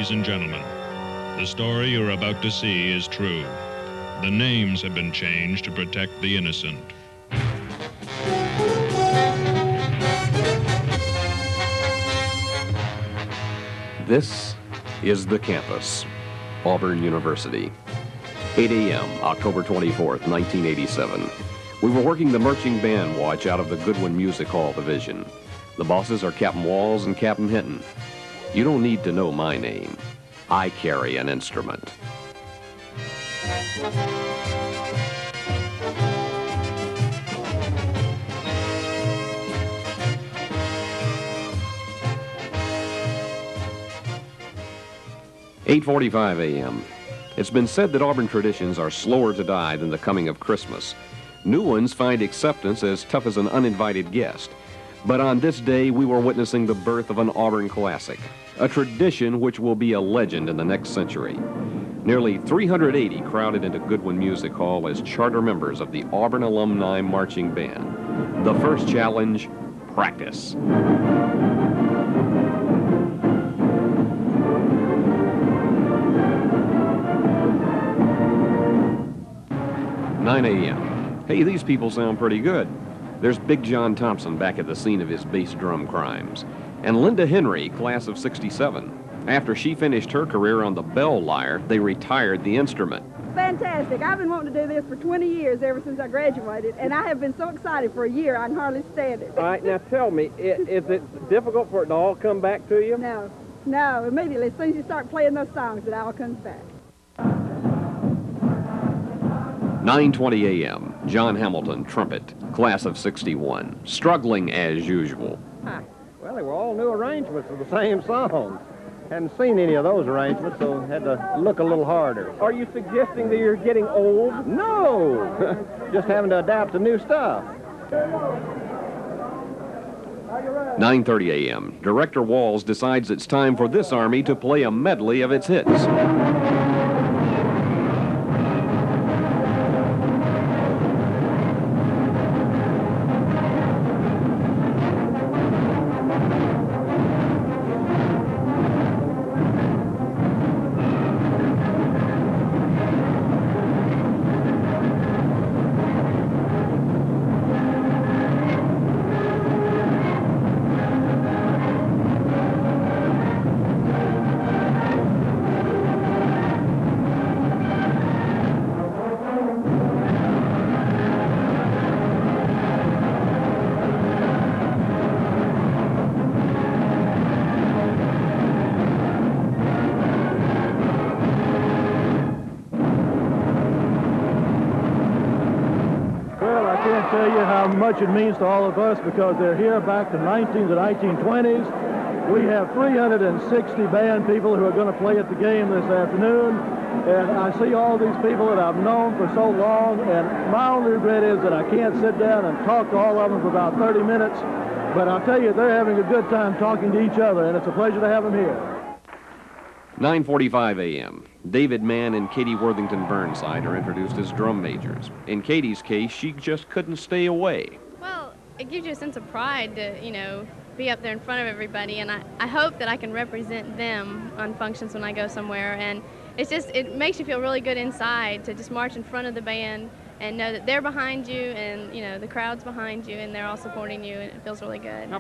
ladies and gentlemen. The story you're about to see is true. The names have been changed to protect the innocent. This is the campus, Auburn University. 8 a.m., October 24th, 1987. We were working the marching band watch out of the Goodwin Music Hall division. The bosses are Captain Walls and Captain Hinton. You don't need to know my name. I carry an instrument. "8:45 a.m. It's been said that Auburn traditions are slower to die than the coming of Christmas. New ones find acceptance as tough as an uninvited guest. But on this day, we were witnessing the birth of an Auburn classic, a tradition which will be a legend in the next century. Nearly 380 crowded into Goodwin Music Hall as charter members of the Auburn Alumni Marching Band. The first challenge, practice. 9 a.m. Hey, these people sound pretty good. There's Big John Thompson back at the scene of his bass drum crimes. And Linda Henry, class of '67. After she finished her career on the bell lyre, they retired the instrument. Fantastic. I've been wanting to do this for 20 years, ever since I graduated, and I have been so excited for a year, I can hardly stand it. All right, now tell me, is it difficult for it to all come back to you? No, immediately, as soon as you start playing those songs, it all comes back. 9:20 a.m. John Hamilton, trumpet, class of '61, struggling as usual. Well, they were all new arrangements of the same songs. Hadn't seen any of those arrangements, so had to look a little harder. Are you suggesting that you're getting old? No, just having to adapt to new stuff. 9:30 a.m. Director Walls decides it's time for this army to play a medley of its hits. Tell you how much it means to all of us, because they're here back to the 1920s. We have 360 band people who are going to play at the game this afternoon, and I see all these people that I've known for so long, and my only regret is that I can't sit down and talk to all of them for about 30 minutes, but I'll tell you, they're having a good time talking to each other, and it's a pleasure to have them here. 9:45 a.m. David Mann and Katie Worthington Burnside are introduced as drum majors. In Katie's case, she just couldn't stay away. Well, it gives you a sense of pride to, be up there in front of everybody, and I hope that I can represent them on functions when I go somewhere, and it makes you feel really good inside to just march in front of the band and know that they're behind you, and, the crowd's behind you, and they're all supporting you, and it feels really good.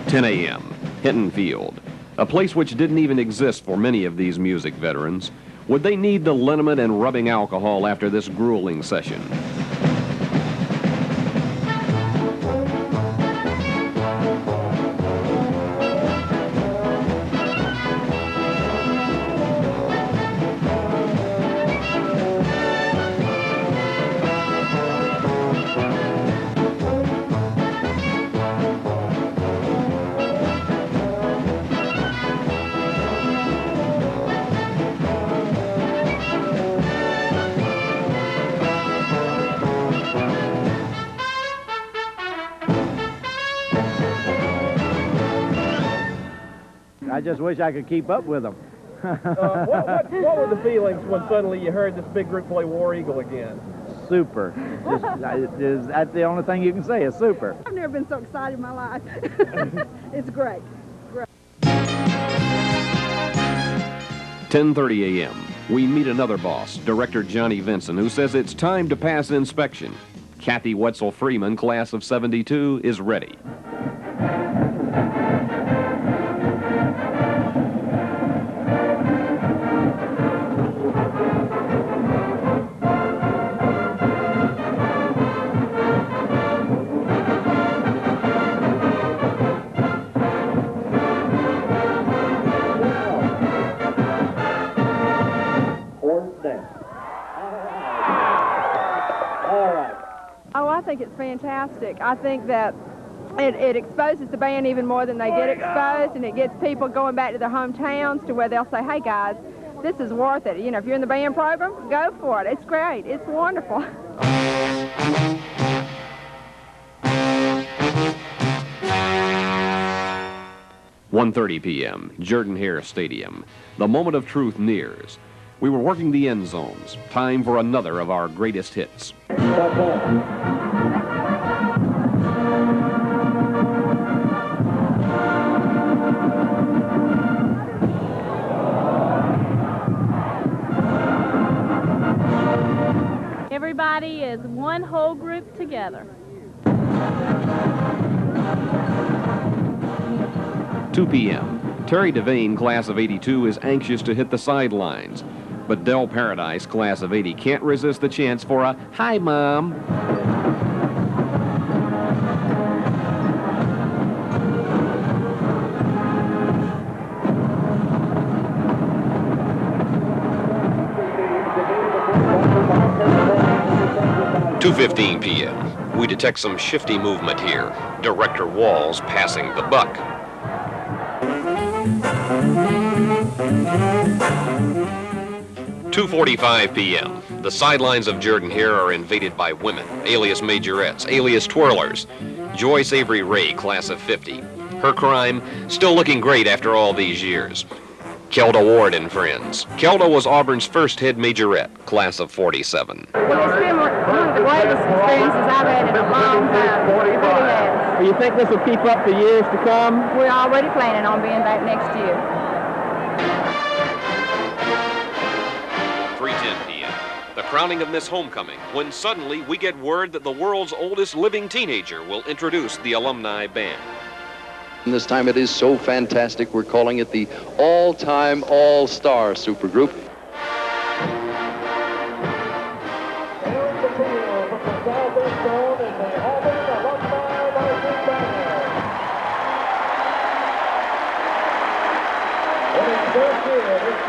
"10 a.m. Hinton Field, a place which didn't even exist for many of these music veterans. Would they need the liniment and rubbing alcohol after this grueling session? I just wish I could keep up with them. What were the feelings when suddenly you heard this big group play War Eagle again? Super. That's the only thing you can say is super. I've never been so excited in my life. It's great. 10:30 a.m. We meet another boss, Director Johnny Vinson, who says it's time to pass inspection. Kathy Wetzel Freeman, class of 72, is ready. I think it's fantastic. I think that it exposes the band even more than they get exposed, and it gets people going back to their hometowns to where they'll say, hey guys, this is worth it. You know, if you're in the band program, go for it. It's great. It's wonderful. (1:30 p.m., Jordan-Hare Stadium. The moment of truth nears. We were working the end zones. Time for another of our greatest hits. Everybody is one whole group together. 2 p.m. Terry Devane, class of 82, is anxious to hit the sidelines. But Del Paradise, class of 80, can't resist the chance for a hi, Mom. (2:15 p.m.) We detect some shifty movement here. Director Walls passing the buck. 2:45 p.m. The sidelines of Jordan-Hare are invaded by women, alias majorettes, alias twirlers. Joyce Avery Ray, class of 50. Her crime, still looking great after all these years. Kelda Ward and friends. Kelda was Auburn's first head majorette, class of 47. Well, it's been one of the greatest experiences I've had in a long time. It really has. You think this will keep up for years to come? We're already planning on being back next year. 3:10 p.m. The crowning of Miss Homecoming, when suddenly we get word that the world's oldest living teenager will introduce the Alumni Band. And this time it is so fantastic, we're calling it the all-time all-star supergroup.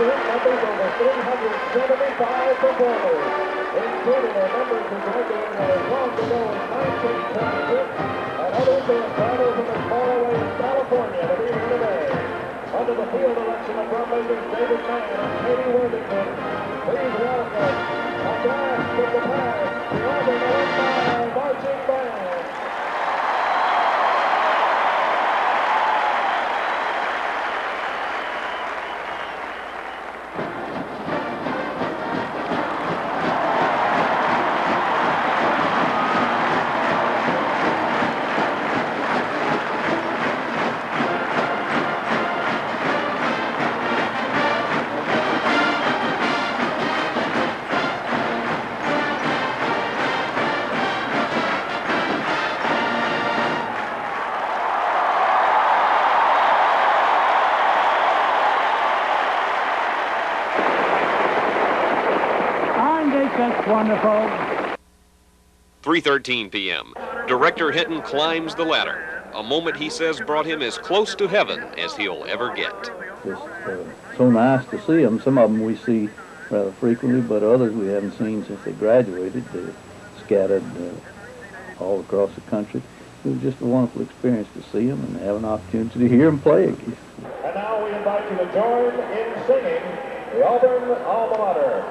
Numbers over 375 performers, including our members who graduated as long ago as 1926, and others who have traveled from as far away as California to be here today. Under the field direction of drum majors David Mann and Katie Worthington, please welcome a blast from the past, the Auburn Alumni Marching Band. That's wonderful. 3:13 p.m. Director Hinton climbs the ladder. A moment he says brought him as close to heaven as he'll ever get. Just so nice to see them. Some of them we see rather frequently, but others we haven't seen since they graduated. They're scattered all across the country. It was just a wonderful experience to see them and have an opportunity to hear them play again. And now we invite you to join in singing the Auburn Alma Mater.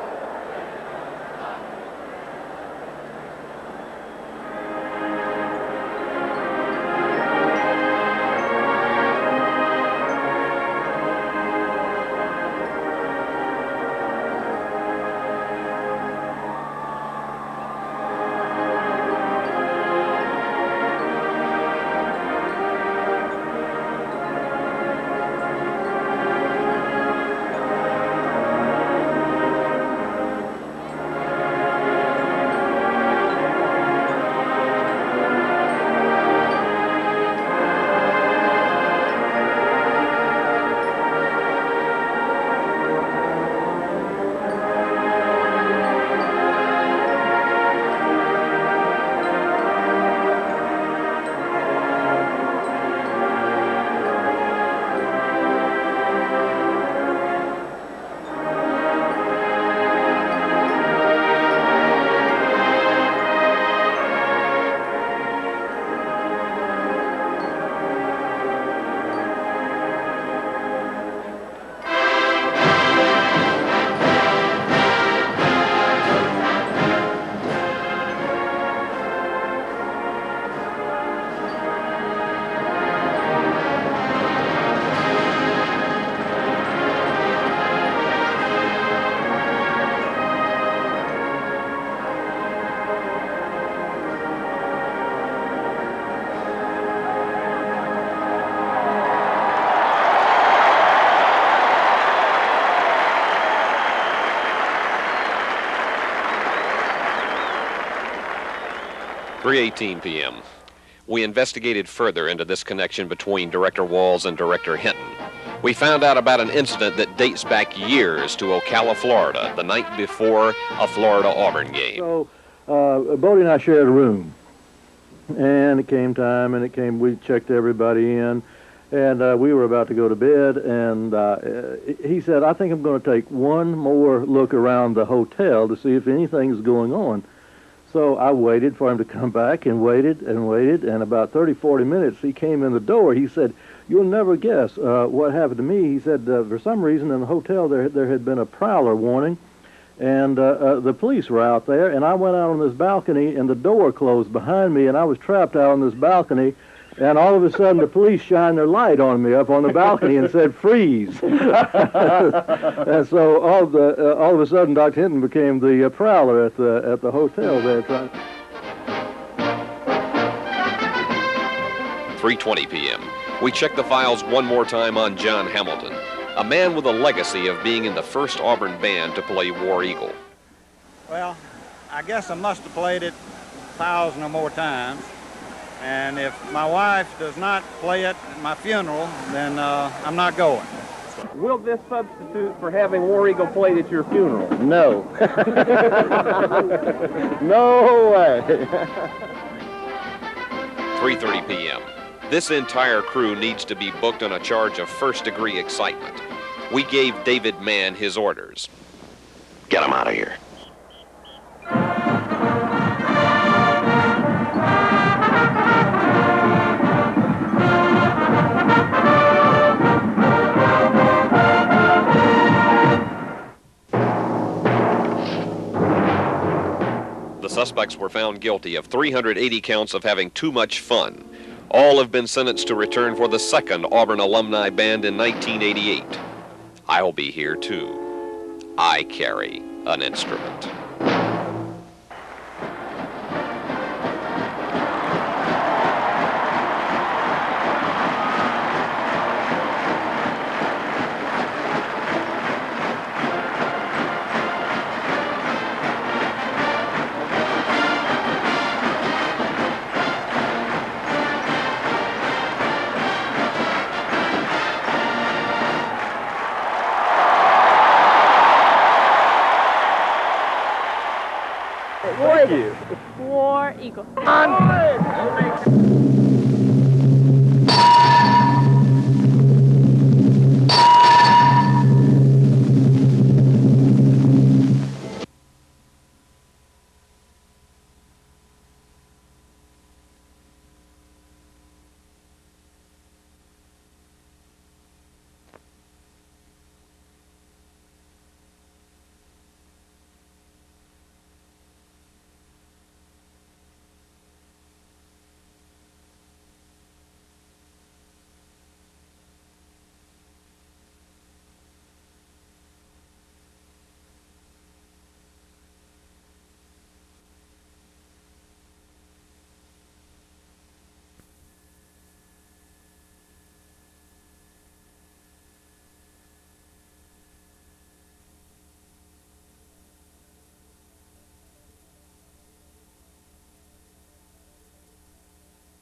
3:18 p.m. We investigated further into this connection between Director Walls and Director Hinton. We found out about an incident that dates back years to Ocala, Florida, the night before a Florida-Auburn game. So, Bodie and I shared a room, and it came time, and we checked everybody in, and we were about to go to bed, and he said, I think I'm going to take one more look around the hotel to see if anything's going on. So I waited for him to come back and waited, and about 30, 40 minutes, he came in the door. He said, you'll never guess what happened to me. He said, for some reason in the hotel there had been a prowler warning, and the police were out there, and I went out on this balcony, and the door closed behind me, and I was trapped out on this balcony, and all of a sudden the police shined their light on me up on the balcony and said, freeze. And so all of a sudden Dr. Hinton became the prowler at the hotel there. 3:20 p.m. We checked the files one more time on John Hamilton, a man with a legacy of being in the first Auburn band to play War Eagle. Well, I guess I must have played it 1,000 or more times. And if my wife does not play it at my funeral, then I'm not going. Will this substitute for having War Eagle played at your funeral? No. No way. 3:30 p.m. This entire crew needs to be booked on a charge of first-degree excitement. We gave David Mann his orders. Get him out of here. The suspects were found guilty of 380 counts of having too much fun. All have been sentenced to return for the second Auburn Alumni Band in 1988. I'll be here too. I carry an instrument. War Eagle.